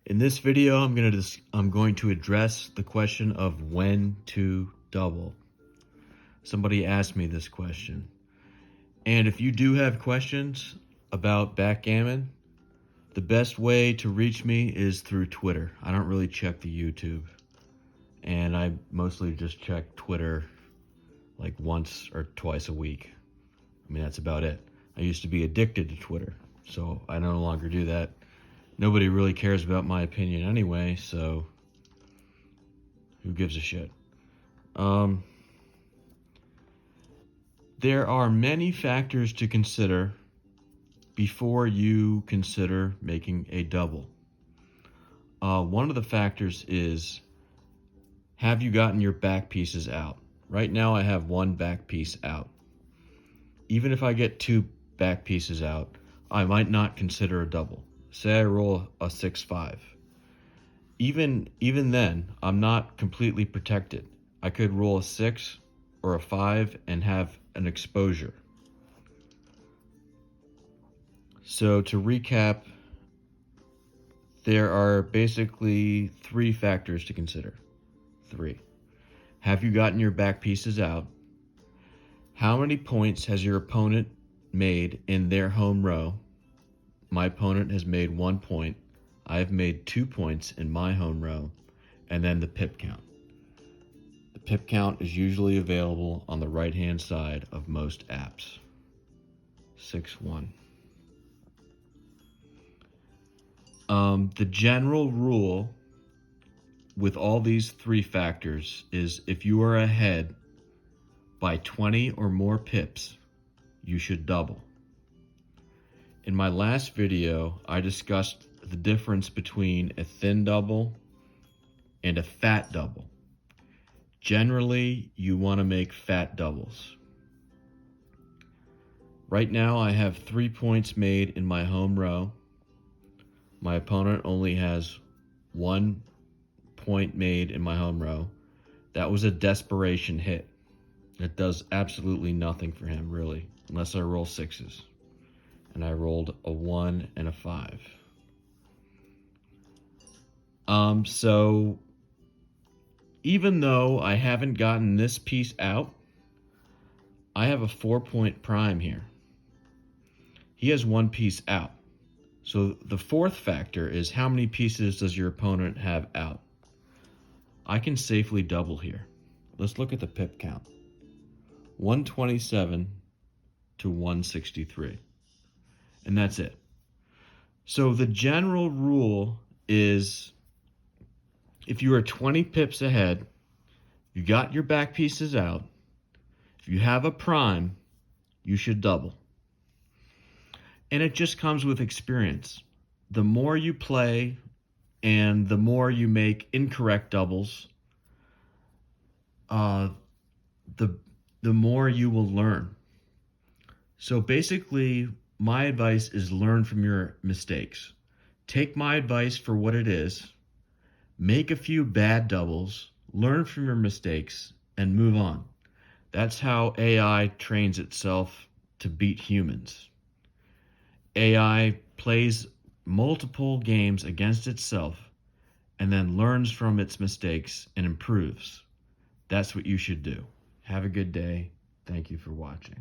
In this video, I'm going to address the question of when to double. Somebody asked me this question. And if you do have questions about backgammon, the best way to reach me is through Twitter. I don't really check the YouTube. And I mostly just check Twitter like once or twice a week. I mean, that's about it. I used to be addicted to Twitter, so I no longer do that. Nobody really cares about my opinion anyway, so who gives a shit? There are many factors to consider before you consider making a double. One of the factors is, have you gotten your back pieces out? Right now I have one back piece out. Even if I get two back pieces out, I might not consider a double. Say I roll a 6-5. Even then, I'm not completely protected. I could roll a 6 or a 5 and have an exposure. So to recap, there are basically three factors to consider. Three. Have you gotten your back pieces out? How many points has your opponent made in their home row? My opponent has made 1 point. I have made 2 points in my home row. And then the pip count. The pip count is usually available on the right-hand side of most apps. 6-1. The general rule with all these three factors is if you are ahead by 20 or more pips, you should double. In my last video, I discussed the difference between a thin double and a fat double. Generally, you want to make fat doubles. Right now, I have 3 points made in my home row. My opponent only has 1 point made in my home row. That was a desperation hit. It does absolutely nothing for him, really, unless I roll 6s. And I rolled a 1 and a 5. So even though I haven't gotten this piece out, I have a 4-point prime here. He has 1 piece out. So the fourth factor is how many pieces does your opponent have out? I can safely double here. Let's look at the pip count. 127 to 163. And that's it. So the general rule is if you are 20 pips ahead, you got your back pieces out, if you have a prime, you should double. And it just comes with experience. The more you play and the more you make incorrect doubles, the more you will learn. So basically, my advice is learn from your mistakes. Take my advice for what it is, make a few bad doubles, learn from your mistakes, and move on. That's how AI trains itself to beat humans. AI plays multiple games against itself and then learns from its mistakes and improves. That's what you should do. Have a good day. Thank you for watching.